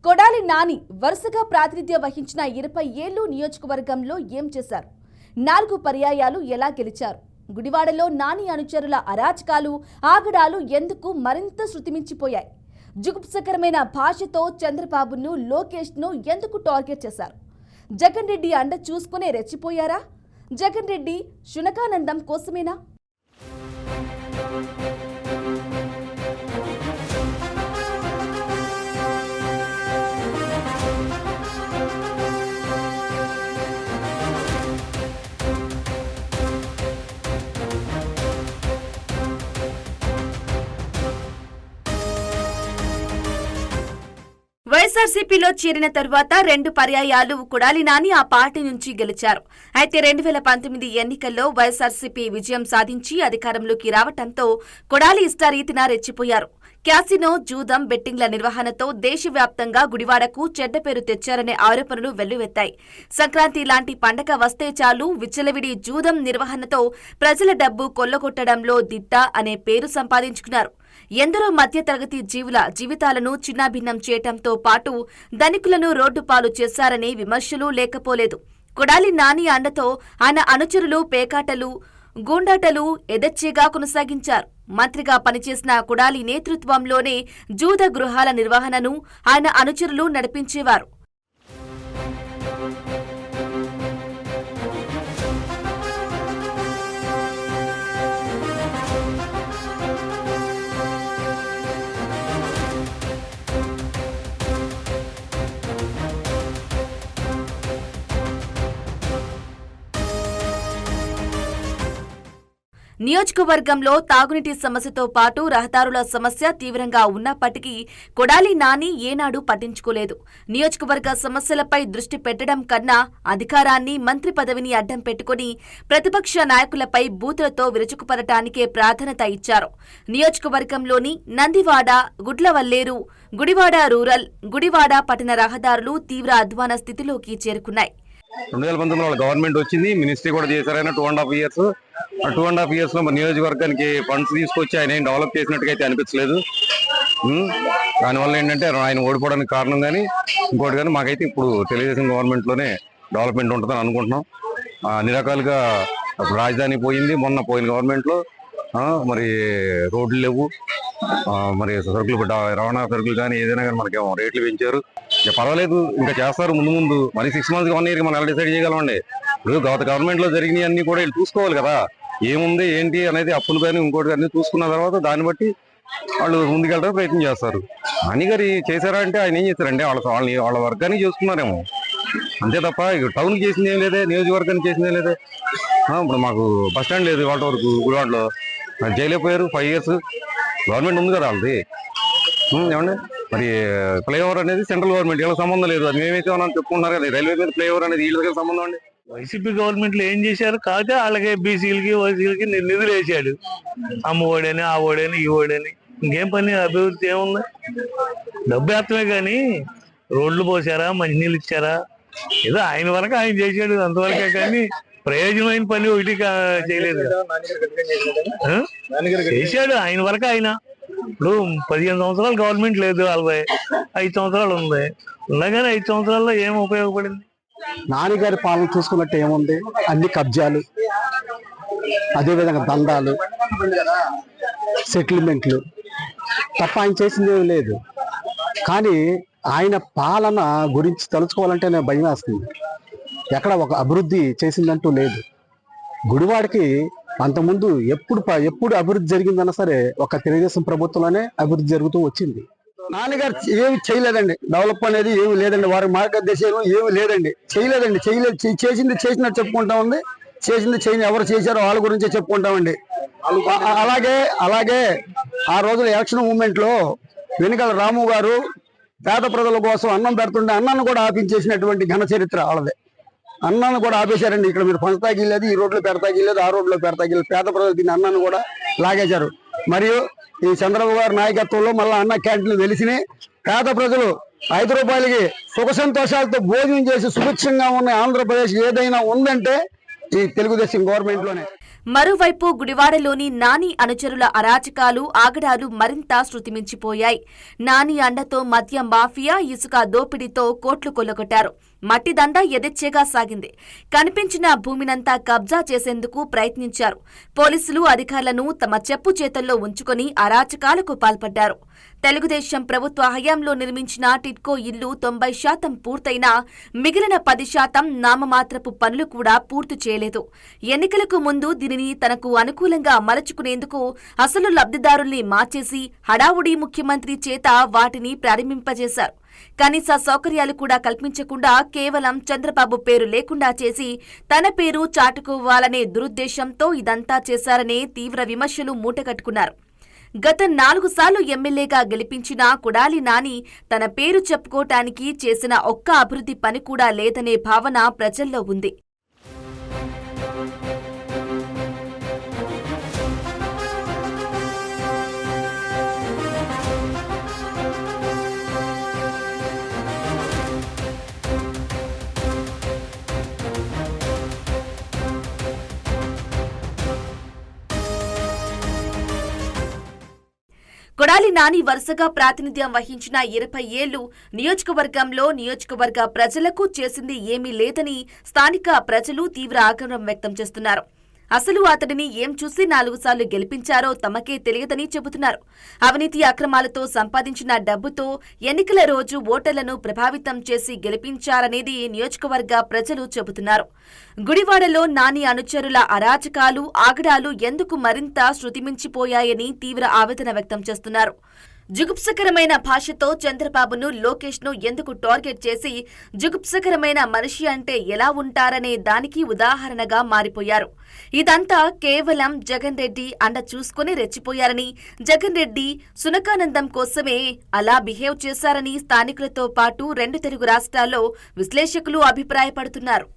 కొడాలి నాని వరుసగా ప్రాతినిధ్యం వహించిన 20 ఏళ్లు నియోజకవర్గంలో ఏం చేశారు? 4 పర్యాయాలు ఎలా గెలిచారు? గుడివాడలో నాని అనుచరుల అరాచకాలు, ఆగడాలు ఎందుకు మరింత శృతిమించిపోయాయి? జుగుప్సకరమైన భాషతో చంద్రబాబును, లోకేష్ను ఎందుకు టార్గెట్ చేశారు? జగన్ రెడ్డి అండ చూసుకునే రెచ్చిపోయారా? జగన్ రెడ్డి శునకానందం కోసమేనా? వైఎస్ఆర్సీపీలో చేరిన తరువాత 2 పర్యాయాలు కొడాలి నాని ఆ పార్టీ నుంచి గెలిచారు. అయితే 2019 ఎన్నికల్లో వైఎస్ఆర్సీపీ విజయం సాధించి అధికారంలోకి రావడంతో కొడాలి ఇష్టారీతిన రెచ్చిపోయారు. క్యాసినో, జూదం, బెట్టింగ్ల నిర్వహణతో దేశవ్యాప్తంగా గుడివాడకు చెడ్డ పేరు తెచ్చారనే ఆరోపణలు వెల్లువెత్తాయి. సంక్రాంతి లాంటి పండగ వస్తే చాలు విచ్చలవిడి జూదం నిర్వహణతో ప్రజల డబ్బు కొల్లగొట్టడంలో దిట్ట అనే పేరు సంపాదించుకున్నారు. ఎందరో మధ్యతరగతి జీవుల జీవితాలను చిన్నాభిన్నం చేయటంతో పాటు ధనికులను రోడ్డుపాలు చేశారనే విమర్శలు లేకపోలేదు. కొడాలి నాని అండతో ఆయన అనుచరులు పేకాటలు, గూండాటలు యథేచ్ఛగా కొనసాగించారు. మంత్రిగా పనిచేసిన కొడాలి నేతృత్వంలోనే జూద గృహాల నిర్వహణను ఆయన అనుచరులు నడిపించేవారు. నియోజకవర్గంలో తాగునీటి సమస్యతో పాటు రహదారుల సమస్య తీవ్రంగా ఉన్నప్పటికీ కొడాలి నాని ఏనాడు పట్టించుకోలేదు. నియోజకవర్గ సమస్యలపై దృష్టి పెట్టడం కన్నా అధికారాన్ని, మంత్రి పదవిని అడ్డం పెట్టుకుని ప్రతిపక్ష నాయకులపై బూతులతో విరుచుకుపడటానికే ప్రాధాన్యత ఇచ్చారు. నియోజకవర్గంలోని నందివాడ, గుడ్లవల్లేరు, గుడివాడ రూరల్, గుడివాడ పట్టణ రహదారులు తీవ్ర అధ్వాన స్థితిలోకి చేరుకున్నాయి. 2019 గవర్నమెంట్ వచ్చింది, మినిస్ట్రీ కూడా చేశారు. ఆయన 2.5 ఇయర్స్. ఆ 2.5 ఇయర్స్ లో నియోజకవర్గానికి ఫండ్స్ తీసుకొచ్చి ఆయన ఏం డెవలప్ చేసినట్టుగా అయితే అనిపించలేదు. దానివల్ల ఏంటంటే ఆయన ఓడిపోవడానికి కారణం కానీ ఇంకోటి కానీ మాకైతే ఇప్పుడు తెలుగుదేశం గవర్నమెంట్ లోనే డెవలప్మెంట్ ఉంటుందని అనుకుంటున్నాం. అన్ని రకాలుగా రాజధాని పోయింది మొన్న పోయిన గవర్నమెంట్ లో. మరి రోడ్లు లేవు, మరి సరుకులు రవాణా సరుకులు కానీ ఏదైనా కానీ మనకి రేట్లు పెంచారు. పర్వాలేదు, ఇంకా చేస్తారు ముందు ముందు. మరి 6 months 1 year మనం ఎలా డిసైడ్ చేయగలమండి? ఇప్పుడు గత గవర్నమెంట్ లో జరిగినవి అన్ని కూడా వీళ్ళు చూసుకోవాలి కదా, ఏముంది ఏంటి అనేది అప్పులు కానీ ఇంకోటి కానీ చూసుకున్న తర్వాత దాన్ని బట్టి వాళ్ళు ముందుకెళ్ళడానికి ప్రయత్నం చేస్తారు. నాని గారు చేశారా అంటే ఆయన ఏం చేశారంటే వాళ్ళ వర్గానికి చేసుకున్నారేమో అంతే తప్ప ఇక టౌన్కి చేసింది ఏం లేదే, నియోజకవర్గానికి చేసింది ఏం లేదే. ఇప్పుడు మాకు బస్ స్టాండ్ లేదు వాళ్ళ వరకు. గుడివాడలో జైలైపోయారు 5 years. గవర్నమెంట్ ఉంది కదా వాళ్ళది. ఏమండి మరి ఫ్లైఓవర్ అనేది సెంట్రల్ గవర్నమెంట్, వీళ్ళకి సంబంధం లేదు. అది మేమైతే చెప్పుకుంటున్నారు కదా, రైల్వే మీద ఫ్లైఓవర్ అనేది వీళ్ళకి సంబంధం అండి. వైసీపీ గవర్నమెంట్ లో ఏం చేశారు కాకపోతే వాళ్ళకి బీసీలకి, ఓసీలకి నిధులు వేసాడు. అమ్మ ఓడని, ఆ ఓడని, ఈ ఓడని. ఇంకేం పని అభివృద్ధి ఏముంది? డబ్బు వేస్తమే కానీ రోడ్లు పోసారా, మంచినీళ్ళు ఇచ్చారా? ఏదో ఆయన వరకు ఆయన చేశాడు అంతవరకే కానీ ప్రయోజనమైన పని ఒకటి చేయలేదు. చేశాడు ఆయన వరకు ఆయన. ఇప్పుడు 15 సంవత్సరాలు గవర్నమెంట్ లేదు, 5 సంవత్సరాలు ఉంది. ఉండగానే 5 సంవత్సరాల్లో ఏం ఉపయోగపడింది? నాన్నగారి పాలన చూసుకున్నట్టు ఏముంది? అన్ని కబ్జాలు, అదేవిధంగా దందాలు, సెటిల్మెంట్లు తప్ప ఆయన చేసింది ఏమి లేదు. కానీ ఆయన పాలన గురించి తలుచుకోవాలంటే నేను భయం వేస్తుంది. ఎక్కడ ఒక అభివృద్ధి చేసిందంటూ లేదు. గుడివాడికి అంతకుముందు ఎప్పుడు అభివృద్ధి జరిగిందన్నా సరే ఒక తెలుగుదేశం ప్రభుత్వంలోనే అభివృద్ధి జరుగుతూ వచ్చింది. నాన్నగారు ఏమి చేయలేదండి, డెవలప్ అనేది ఏమి లేదండి. వారి మార్గదర్శనం ఏమి లేదండి, చేయలేదండి. చేసింది చేసినట్టు చెప్పుకుంటా ఉంది, చేసింది చేయని ఎవరు చేశారో వాళ్ళ గురించే చెప్పుకుంటామండి. అలాగే ఆ రోజుల ఎలక్షన్ మూమెంట్ లో వెనుకల రాము గారు పేద ప్రజల కోసం అన్నం పెడుతుంటే అన్నాన్ని కూడా ఆపించేసినటువంటి ఘన చరిత్ర వాళ్ళదే. అన్నాన్ని కూడా ఆపేశారండి. ఇక్కడ మీరు పంచతాగిలేదు, ఈ రోడ్లో పెడతాగిలేదు, ఆ రోడ్లో పెడతాగిలేదు. పేద ప్రజలు దీన్ని అన్నాన్ని కూడా లాగేశారు. మరియు ఈ చంద్రబాబు గారి నాయకత్వంలో మళ్ళీ అన్న క్యాంటీన్లు వెలిసినాయి. పేద ప్రజలు 5 రూపాయలకి సుఖ సంతోషాలతో భోజనం చేసి సుభిక్షంగా ఉన్న ఆంధ్రప్రదేశ్ ఏదైనా ఉందంటే ఈ తెలుగుదేశం గవర్నమెంట్ లోనే. మరోవైపు గుడివాడలోని నాని అనుచరుల అరాచకాలు ఆగడాలు మరింత శృతిమించిపోయాయి. నాని అండతో మద్య మాఫియా, ఇసుక దోపిడీతో కోట్లు కొల్లగొట్టారు. మట్టి దందా యథేచ్ఛగా సాగింది. కనిపించిన భూమినంతా కబ్జా చేసేందుకు ప్రయత్నించారు. పోలీసులు అధికారులను తమ చెప్పు చేతల్లో ఉంచుకొని అరాచకాలకు పాల్పడ్డారు. తెలుగుదేశం ప్రభుత్వ హయాంలో నిర్మించిన టిడ్కో ఇల్లు 90% పూర్తయినా మిగిలిన 10% నామమాత్రపు పనులు కూడా పూర్తి చేయలేదు. ఎన్నికలకు ముందు దీనిని తనకు అనుకూలంగా మలచుకునేందుకు అసలు లబ్ధిదారుల్ని మార్చేసి హడావుడి ముఖ్యమంత్రి చేత వాటిని ప్రారంభింపజేశారు. కనీస సౌకర్యాలు కూడా కల్పించకుండా కేవలం చంద్రబాబు పేరు లేకుండా చేసి తన పేరు చాటుకోవాలనే దురుద్దేశంతో ఇదంతా చేశారనే తీవ్ర విమర్శలు మూటగట్టుకున్నారు. గత 4 సార్లు ఎమ్మెల్యేగా గెలిపించిన కొడాలి నాని తన పేరు చెప్పుకోవటానికి చేసిన ఒక్క అభివృద్ధి పని కూడా లేదనే భావన ప్రజల్లో ఉంది. కొడాలి నాని వరుసగా ప్రాతినిధ్యం వహించిన 20 ఏళ్లు నియోజకవర్గ ప్రజలకు చేసింది ఏమీ లేదని స్థానిక ప్రజలు తీవ్ర ఆగ్రహం వ్యక్తం చేస్తున్నారు. అసలు అతడిని ఏం చూసి 4 సార్లు గెలిపించారో తమకే తెలియదని చెబుతున్నారు. అవినీతి అక్రమాలతో సంపాదించిన డబ్బుతో ఎన్నికల రోజు ఓటర్లను ప్రభావితం చేసి గెలిపించారనేది నియోజకవర్గ ప్రజలు చెబుతున్నారు. గుడివాడలో నాని అనుచరుల అరాచకాలు ఆగడాలు ఎందుకు మరింత శృతిమించిపోయాయని తీవ్ర ఆవేదన వ్యక్తం చేస్తున్నారు. జుగుప్సకరమైన భాషతో చంద్రబాబును, లోకేష్ను ఎందుకు టార్గెట్ చేసి జుగుప్సకరమైన మనిషి అంటే ఎలా ఉంటారనే దానికి ఉదాహరణగా మారిపోయారు. ఇదంతా కేవలం జగన్ రెడ్డి అండ చూసుకుని రెచ్చిపోయారని, జగన్ రెడ్డి సునకానందం కోసమే అలా బిహేవ్ చేశారని స్థానికులతో పాటు 2 తెలుగు రాష్ట్రాల్లో విశ్లేషకులు అభిప్రాయపడుతున్నారు.